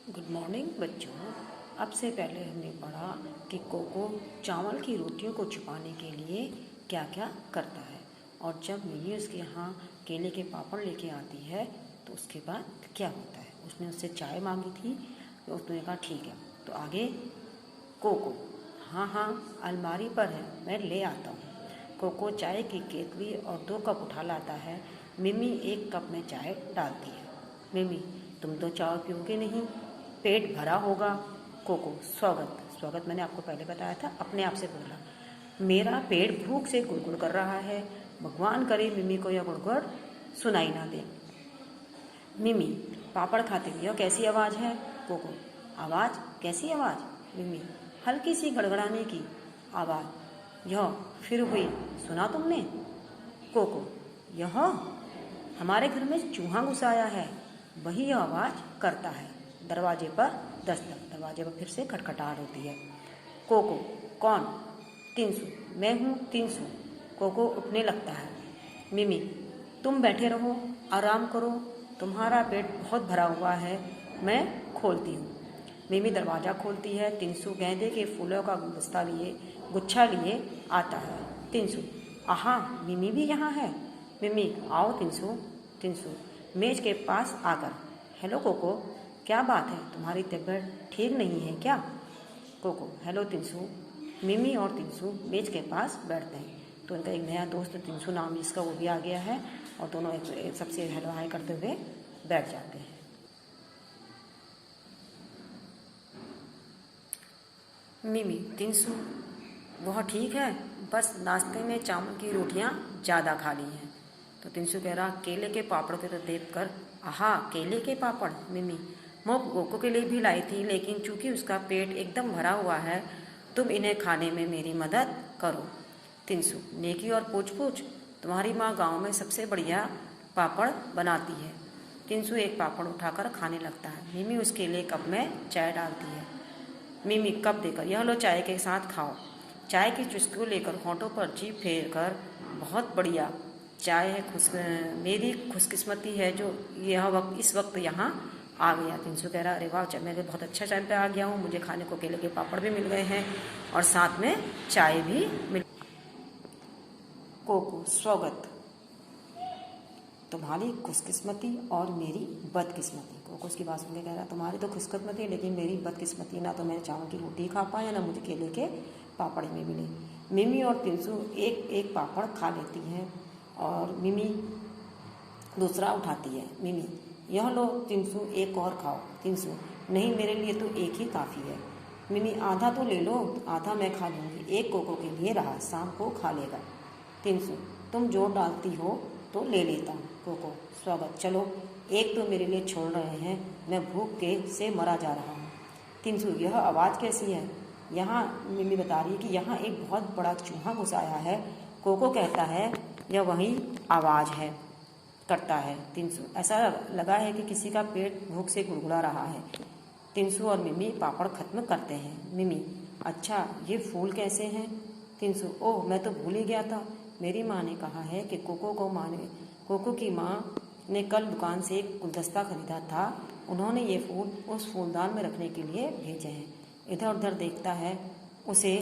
Good morning बच्चों। अब से पहले हमने पढ़ा कि कोको चावल की रोटियों को छुपाने के लिए क्या क्या करता है, और जब मिनी उसके यहाँ केले के पापड़ लेके आती है तो उसके बाद क्या होता है। उसने उससे चाय मांगी थी तो उसने कहा ठीक है। तो आगे कोको, हाँ हाँ अलमारी पर है, मैं ले आता हूँ। कोको चाय की केतली और 2 कप उठा लाता है। मिमी 1 कप में चाय डालती है। मिमी, तुम तो चाय पियोगे नहीं, पेट भरा होगा। कोको, स्वागत स्वागत मैंने आपको पहले बताया था, अपने आप से बोला। मेरा पेट भूख से गुड़गुड़ कर रहा है, भगवान करे मिमी को यह गुड़गुड़ सुनाई ना दे। मिमी, पापड़ खाते हुए कैसी आवाज़ है। कोको, आवाज़, कैसी आवाज़। मिमी, हल्की सी गड़गड़ाने की आवाज़। यह फिर हुई, सुना तुमने। कोको, यह हमारे घर में चूहा घुस आया है, वही यह आवाज़ करता है। दरवाजे पर दस्तक, दरवाजे पर फिर से खटखटाहट होती है। कोको, कौन। तिनसु, मैं हूँ तिनसु। कोको उठने लगता है। मिमी, तुम बैठे रहो, आराम करो, तुम्हारा पेट बहुत भरा हुआ है, मैं खोलती हूँ। मिमी दरवाज़ा खोलती है। तिनसु गेंदे के फूलों का गुच्छा लिए आता है। तिनसु, आहा, मिमी भी यहाँ है। मिमी, आओ तिनसु। तिनसु मेज के पास आकर, हेलो कोको, क्या बात है, तुम्हारी तबीयत ठीक नहीं है क्या। कोको, हेलो तिनसु। मिमी और तिनसु मेज के पास बैठते हैं तो उनका एक नया दोस्त तिनसु नाम जिसका वो भी आ गया है, और दोनों एक सबसे हेलो हाय करते हुए बैठ जाते हैं। मिमी, तिनसु, वह ठीक है, बस नाश्ते में चावल की रोटियां ज़्यादा खा ली हैं। तो तिनसु कह रहा, केले के पापड़ों के तो देख कर, आहा, केले के पापड़। मिमी, मैं कोको के लिए भी लाई थी, लेकिन चूंकि उसका पेट एकदम भरा हुआ है, तुम इन्हें खाने में मेरी मदद करो। तिनसु, नेकी और पूछ पूछ, तुम्हारी माँ गांव में सबसे बढ़िया पापड़ बनाती है। तिनसु एक पापड़ उठाकर खाने लगता है। मिमी उसके लिए कप में चाय डालती है। मिमी कप देकर, यह लो, चाय के साथ खाओ। चाय की चुस्की लेकर होंठों पर जीभ फेर कर, बहुत बढ़िया चाय है, मेरी खुशकिस्मती है जो यह इस वक्त यहाँ आ गया। तिनसु कह रहा, अरे वाह, मैं बहुत अच्छा टाइम पे आ गया हूँ, मुझे खाने को केले के पापड़ भी मिल गए हैं और साथ में चाय भी मिल। कोको, स्वागत, तुम्हारी खुशकिस्मती और मेरी बदकिस्मती। कोको उसकी बात सुन के कह रहा, तुम्हारी तो खुशकिस्मती है, लेकिन मेरी बदकिस्मती, ना तो मैं चावल की रोटी खा पाया, ना मुझे केले के पापड़ में मिले। मिमी और तिनसु एक एक पापड़ खा लेती हैं और मिमी दूसरा उठाती है। मिमी, यह लो तिनसु, एक और खाओ। तिनसु, नहीं, मेरे लिए तो एक ही काफ़ी है। मिमी, आधा तो ले लो, आधा मैं खा लूँगी, एक कोको के लिए रहा, शाम को खा लेगा। तिनसु, तुम जोर डालती हो तो ले लेता हूँ। कोको, स्वागत, चलो, एक तो मेरे लिए छोड़ रहे हैं, मैं भूख के से मरा जा रहा हूँ। तिनसु, यह आवाज़ कैसी है। यहाँ मिमी बता रही है कि यहाँ एक बहुत बड़ा चूहा घुस आया है। कोको कहता है, यह वही आवाज़ है करता है। तिनसु, ऐसा लगा है कि किसी का पेट भूख से गुड़गुड़ा रहा है। तिनसु और मिमी पापड़ खत्म करते हैं। मिमी, अच्छा, ये फूल कैसे हैं। तिनसु, ओह, मैं तो भूल ही गया था, मेरी माँ ने कहा है कि कोको की माँ ने कल दुकान से एक गुलदस्ता खरीदा था, उन्होंने ये फूल उस फूलदान में रखने के लिए भेजे हैं। इधर उधर देखता है, उसे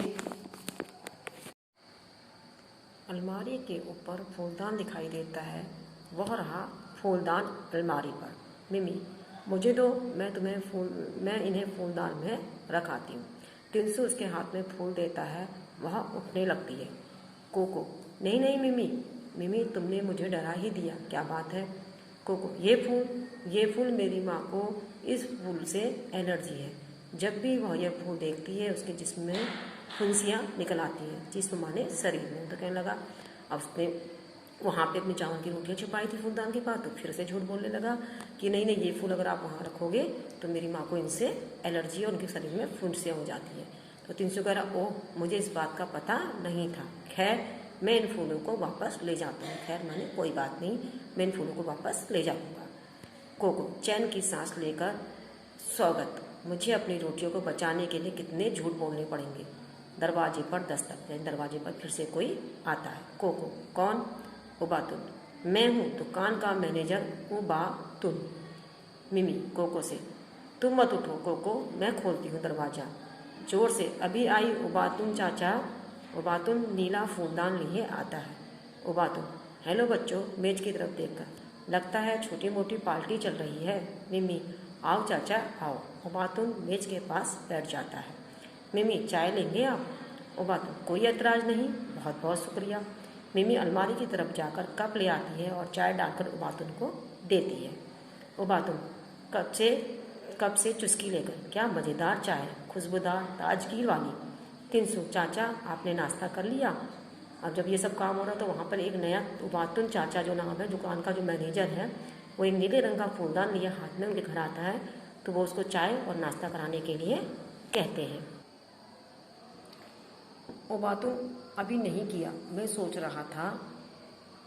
अलमारी के ऊपर फूलदान दिखाई देता है, वह रहा फूलदान अलमारी पर। मिमी, मुझे दो, मैं इन्हें फूलदान में रखाती हूँ। तिनसु उसके हाथ में फूल देता है, वह उठने लगती है। कोको, नहीं नहीं मिमी, मिमी तुमने मुझे डरा ही दिया, क्या बात है। कोको, ये फूल मेरी माँ को इस फूल से एलर्जी है, जब भी वह यह फूल देखती है उसके जिस्म में फुंसियाँ निकल आती हैं, जिस्म माने शरीर में। तो कहने लगा, अब उसने वहाँ पे अपनी चावल की रोटियाँ छुपाई थी फूलदान के पास, तो फिर से झूठ बोलने लगा कि नहीं नहीं, ये फूल अगर आप वहाँ रखोगे तो मेरी माँ को इनसे एलर्जी है और उनके शरीर में फुंसियाँ हो जाती हैं। तो तिनसु कह रहा, ओह, मुझे इस बात का पता नहीं था, खैर मैं इन फूलों को वापस ले जाता हूँ। खैर माने कोई बात नहीं, मैं इन फूलों को वापस ले जाऊँगा। कोको चैन की सांस लेकर, स्वागत, मुझे अपनी रोटियों को बचाने के लिए कितने झूठ बोलने पड़ेंगे। दरवाजे पर दस्तक, दरवाजे पर फिर से कोई आता है। कोको, कौन। उबातुन, मैं हूँ दुकान का मैनेजर उबातुन। मिमी कोको से, तुम मत उठो कोको, मैं खोलती हूँ दरवाज़ा जोर से। अभी आई उबातुन चाचा, उबातुन नीला फूलदान लिए आता है। उबातुन, हेलो बच्चों, मेज की तरफ देखकर, लगता है छोटी मोटी पार्टी चल रही है। मिमी, आओ चाचा आओ। उबातुन मेज के पास बैठ जाता है। मिमी, चाय लेंगे आप? उबातुन, कोई एतराज़ नहीं, बहुत बहुत शुक्रिया। मिमी अलमारी की तरफ जाकर कप ले आती है और चाय डालकर उबातुन को देती है। उबातुन कप से चुस्की लेकर, क्या मज़ेदार चाय, खुशबूदार ताजगी वाली। तिनसु, चाचा आपने नाश्ता कर लिया? अब जब ये सब काम हो रहा तो वहाँ पर एक नया उबातुन चाचा जो नाम है दुकान का, जो मैनेजर है, वो एक नीले रंग का फूलदान लिए हाथ में उनके घर आता है। तो वो उसको चाय और नाश्ता कराने के लिए कहते हैं। उबातुन, अभी नहीं किया, मैं सोच रहा था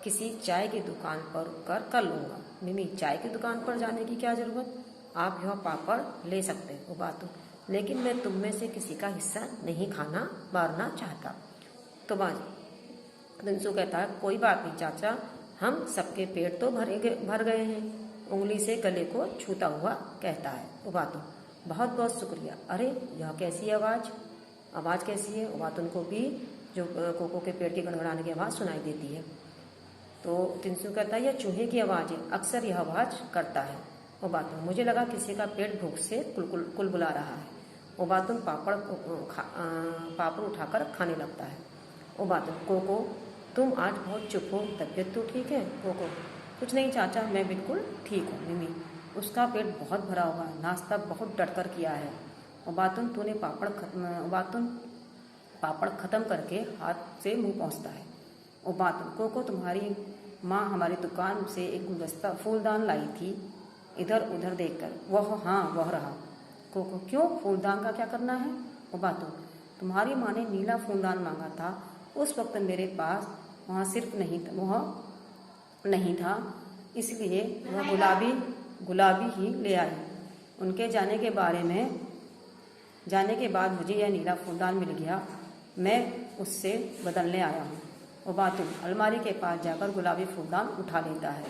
किसी चाय की दुकान पर कर लूँगा। मिमी, चाय की दुकान पर जाने की क्या ज़रूरत, आप यह पापड़ ले सकते हैं। उबातुन, लेकिन मैं तुम में से किसी का हिस्सा नहीं खाना मारना चाहता। तो तिनसु कहता है, कोई बात नहीं चाचा, हम सबके पेट तो भर गए हैं। उंगली से गले को छूता हुआ कहता है। उबातुन, बहुत बहुत शुक्रिया। अरे यह कैसी आवाज़ कैसी है? उबातुन को भी जो कोको के पेट के गड़गड़ाने की आवाज़ सुनाई देती है। तो तिनसु कहता है, यह चूहे की आवाज़ है, अक्सर यह आवाज़ करता है। उबातुन, मुझे लगा किसी का पेट भूख से कुलबुला रहा है। उबातुन पापड़ उठाकर खाने लगता है। उबातुन, कोको तुम आज बहुत चुप हो, तबीयत तो ठीक है? कोको, कुछ नहीं चाचा, मैं बिल्कुल ठीक हूँ। मिमी, उसका पेट बहुत भरा हुआ है, नाश्ता बहुत डटकर किया है। उबातुन पापड़ खत्म करके हाथ से मुंह पहुँचता है। उबातुन, कोको तुम्हारी माँ हमारी दुकान से एक गुलदस्ता फूलदान लाई थी, इधर उधर देखकर। वह रहा। कोको, क्यों, फूलदान का क्या करना है? उबातुन, तुम्हारी माँ ने नीला फूलदान मांगा था, उस वक्त मेरे पास वह नहीं था, इसलिए वह गुलाबी ही ले आई। उनके जाने के बाद मुझे यह नीला फूलदान मिल गया, मैं उससे बदलने आया हूँ। उबातुन अलमारी के पास जाकर गुलाबी फूलदान उठा लेता है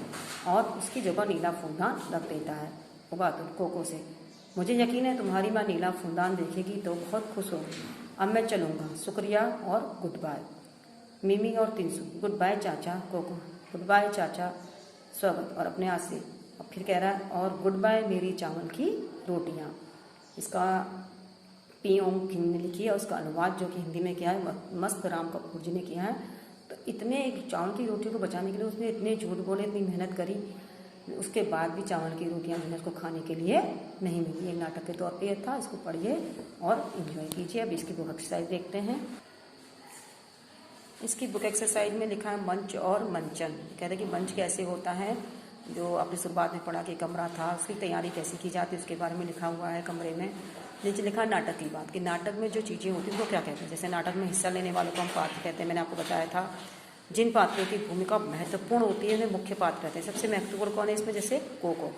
और उसकी जगह नीला फूलदान रख देता है। उबातुन कोको से, मुझे यकीन है तुम्हारी माँ नीला फूलदान देखेगी तो बहुत खुश होगी। अब मैं चलूँगा, शुक्रिया और गुड बाय। मिमी और तिनसु, गुड बाय चाचा। कोको, गुड बाय चाचा, स्वागत। और अपने हाथ से अब फिर कह रहा है, और गुड बाय मेरी चावल की रोटियाँ। इसका पीओंग हिंदी लिखी है और उसका अनुवाद जो कि हिंदी में किया है मस्त राम कपूर जी ने किया है। तो इतने चावल की रोटी को बचाने के लिए उसने इतने झूठ बोले, इतनी मेहनत करी, उसके बाद भी चावल की रोटियां जो है उसको खाने के लिए नहीं मिली। एक नाटक के तौर पे था, इसको पढ़िए और एंजॉय कीजिए। अब इसकी बुक एक्सरसाइज देखते हैं। इसकी बुक एक्सरसाइज में लिखा है मंच और मंचन। कहते हैं कि मंच कैसे होता है, जो आपने शुरुआत में पढ़ा कि कमरा था, उसकी तैयारी कैसे की जाती है उसके बारे में लिखा हुआ है। कमरे में नीचे लिखा है नाटक की बात, कि नाटक में जो चीज़ें होती हैं वो क्या कहते हैं। जैसे नाटक में हिस्सा लेने वालों को हम पात्र कहते हैं, मैंने आपको बताया था। जिन पात्रों की भूमिका महत्वपूर्ण होती है वे मुख्य पात्र रहते हैं। सबसे महत्वपूर्ण कौन है इसमें? जैसे कोको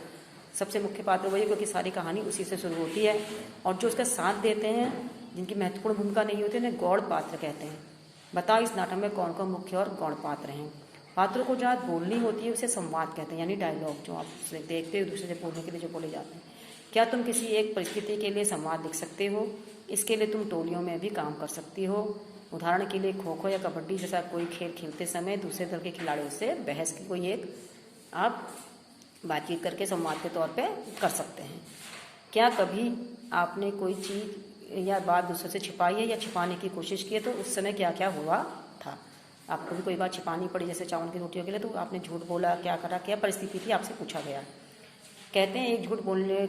सबसे मुख्य पात्र वही, क्योंकि सारी कहानी उसी से शुरू होती है। और जो उसका साथ देते हैं, जिनकी महत्वपूर्ण भूमिका नहीं होती, उन्हें गौड़ पात्र कहते हैं। बताओ इस नाटक में कौन कौन मुख्य और गौड़ पात्र हैं। पात्रों को जहाँ बोलनी होती है उसे संवाद कहते हैं, यानी डायलॉग, जो आप देखते हो दूसरे से बोलने के लिए जो बोले जाते हैं। क्या तुम किसी एक परिस्थिति के लिए संवाद लिख सकते हो? इसके लिए तुम टोलियों में भी काम कर सकती हो। उदाहरण के लिए खो खो या कबड्डी जैसा कोई खेल खेलते समय दूसरे दल के खिलाड़ियों से बहस की कोई एक आप बातचीत करके संवाद के तौर पे कर सकते हैं। क्या कभी आपने कोई चीज़ या बात दूसरे से छिपाई है या छिपाने की कोशिश की है, तो उस समय क्या क्या हुआ था? आपको भी कोई बात छिपानी पड़ी, जैसे चावल की रोटियों के लिए, तो आपने झूठ बोला, क्या करा, क्या परिस्थिति थी, आपसे पूछा गया। कहते हैं एक झूठ बोलने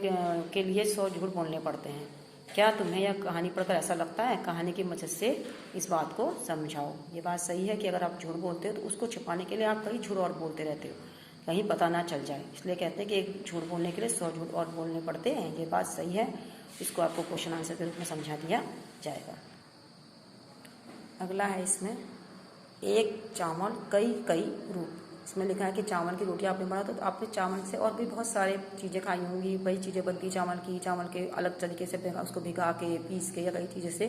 के लिए 100 झूठ बोलने पड़ते हैं। क्या तुम्हें यह कहानी पढ़कर ऐसा लगता है? कहानी की मदद से इस बात को समझाओ। ये बात सही है कि अगर आप झूठ बोलते हो तो उसको छिपाने के लिए आप कई झूठ और बोलते रहते हो, कहीं पता ना चल जाए। इसलिए कहते हैं कि एक झूठ बोलने के लिए 100 झूठ और बोलने पड़ते हैं। ये बात सही है, इसको आपको क्वेश्चन आंसर के रूप में समझा दिया जाएगा। अगला है इसमें एक चावल कई रूप। इसमें लिखा है कि चावल की रोटी आपने बनाया, तो आपने चावल से और भी बहुत सारे चीज़ें खाई होंगी, वही चीज़ें बनती चावल के अलग तरीके से उसको भिगा के, पीस के, या कई चीज़ें से।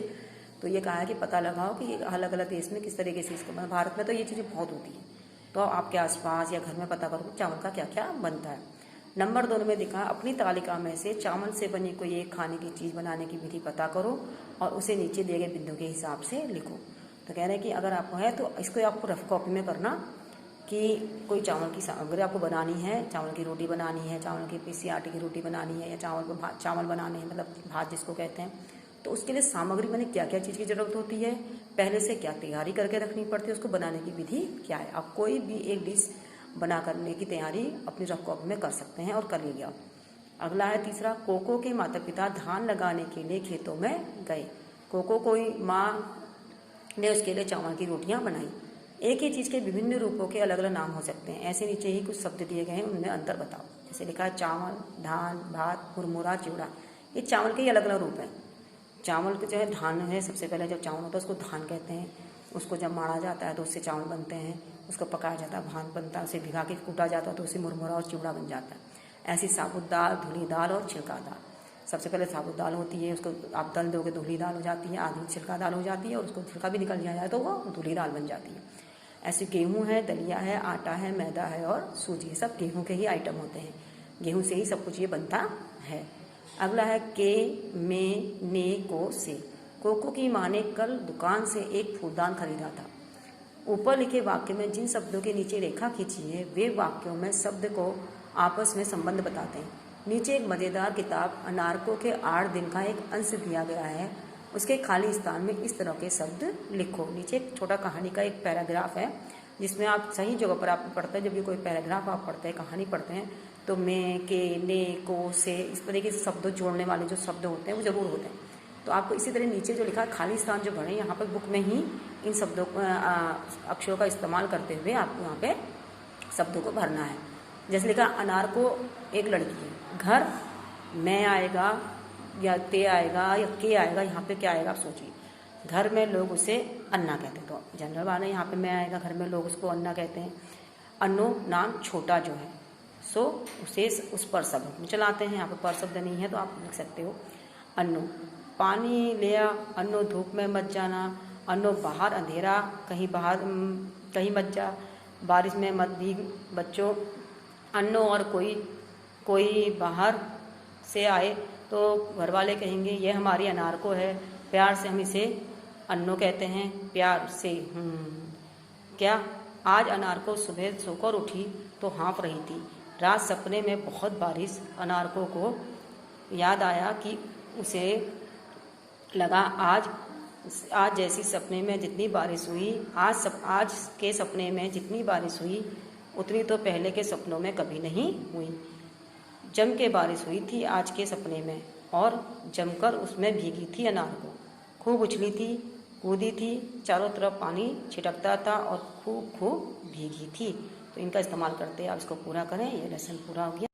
तो ये कहा है कि पता लगाओ कि अलग अलग देश में किस तरीके से इसको बना। भारत में तो ये चीज़ें बहुत होती हैं, तो आपके आसपास या घर में पता करो चावल का क्या क्या बनता है। नंबर 2 में दिखा अपनी तालिका में से चावल से बनी कोई एक खाने की चीज़ बनाने की विधि पता करो और उसे नीचे दिए गए बिंदु के हिसाब से लिखो। तो कह रहे हैं कि अगर आपको है तो इसको आपको रफ कॉपी में करना कि कोई चावल की सामग्री आपको बनानी है, चावल की रोटी बनानी है, चावल की पीसी आटे की रोटी बनानी है, या चावल बनाने हैं, मतलब भात जिसको कहते हैं, तो उसके लिए सामग्री मैंने क्या क्या चीज़ की ज़रूरत होती है, पहले से क्या तैयारी करके रखनी पड़ती है, उसको बनाने की विधि क्या है। आप कोई भी एक डिश बना करने की तैयारी अपनी रफ कॉपी में कर सकते हैं और कर लीजिए आप। अगला है तीसरा, कोको के माता पिता धान लगाने के लिए खेतों में गए। कोको कोई माँ ने उसके लिए चावल की रोटियां बनाई। एक ही चीज़ के विभिन्न रूपों के अलग अलग नाम हो सकते हैं। ऐसे नीचे ही कुछ शब्द दिए गए हैं, उनमें अंतर बताओ। जैसे लिखा है चावल, धान, भात, मुरमुरा, चिवड़ा। ये चावल के ही अलग अलग रूप हैं। चावल के जो है धान है, सबसे पहले जब चावल होता है उसको धान कहते हैं। उसको जब माड़ा जाता है तो उससे चावल बनते हैं, उसको पकाया जाता है, भात बनता है, उसे भिगा के कूटा जाता है तो उससे मुरमुरा और चिवड़ा बन जाता है। ऐसी साबुत दाल, धुली दाल और छिलका दाल। सबसे पहले साबुत दाल होती है, उसको आप दल दोगे तो धुली दाल हो जाती है, आधी छिलका दाल हो जाती है, और उसको छिलका भी निकल जाए तो वो धुली दाल बन जाती है। ऐसे गेहूँ है, दलिया है, आटा है, मैदा है और सूजी है, सब गेहूँ के ही आइटम होते हैं। गेहूँ से ही सब कुछ ये बनता है। अगला है के, में, ने, को, से। कोको की माँ ने कल दुकान से एक फूलदान खरीदा था। ऊपर लिखे वाक्य में जिन शब्दों के नीचे रेखा खींची है वे वाक्यों में शब्द को आपस में संबंध बताते हैं। नीचे एक मज़ेदार किताब अनारकों के 8 दिन का एक अंश दिया गया है। उसके खाली स्थान में इस तरह के शब्द लिखो। नीचे एक छोटा कहानी का एक पैराग्राफ है जिसमें आप सही जगह पर आप पढ़ते हैं। जब भी कोई पैराग्राफ आप पढ़ते हैं, कहानी पढ़ते हैं, तो में, के, ने, को, से, इस तरीके से शब्दों जोड़ने वाले जो शब्द होते हैं वो जरूर होते हैं। तो आपको इसी तरह नीचे जो लिखा है खाली स्थान जो भरें, यहाँ पर बुक में ही इन शब्दों अक्षरों का इस्तेमाल करते हुए आपको यहाँ पे शब्दों को भरना है। जैसे लिखा अनार को एक लड़की है, घर मैं आएगा या ते आएगा या के आएगा, यहाँ पे क्या आएगा आप सोचिए। घर में लोग उसे अन्ना कहते हैं, तो जनरल वाले यहाँ पे मैं आएगा, घर में लोग उसको अन्ना कहते हैं। अन्नो नाम छोटा जो है, सो उसे उस पर शब्द में चलाते हैं। यहाँ पे पर शब्द नहीं है तो आप लिख सकते हो अन्नो। पानी ले आ, अन्नो धूप में मत जाना, अन्नो बाहर अंधेरा, कहीं मत जा, बारिश में मत भीग बच्चों। अन्नो और कोई बाहर से आए तो घर वाले कहेंगे ये हमारी अनार को है, प्यार से हम इसे अन्नो कहते हैं, प्यार से। क्या आज अनार को सुबह सोकर उठी तो हाँफ रही थी। रात सपने में बहुत बारिश। अनारकों को याद आया कि उसे लगा आज जैसी सपने में जितनी बारिश हुई, आज के सपने में जितनी बारिश हुई उतनी तो पहले के सपनों में कभी नहीं हुई। जम के बारिश हुई थी आज के सपने में, और जमकर उसमें भीगी थी अनार को। खूब उछली थी, कूदी थी, चारों तरफ पानी छिटकता था और खूब भीगी थी। तो इनका इस्तेमाल करते आप इसको पूरा करें। ये लेसन पूरा हो गया।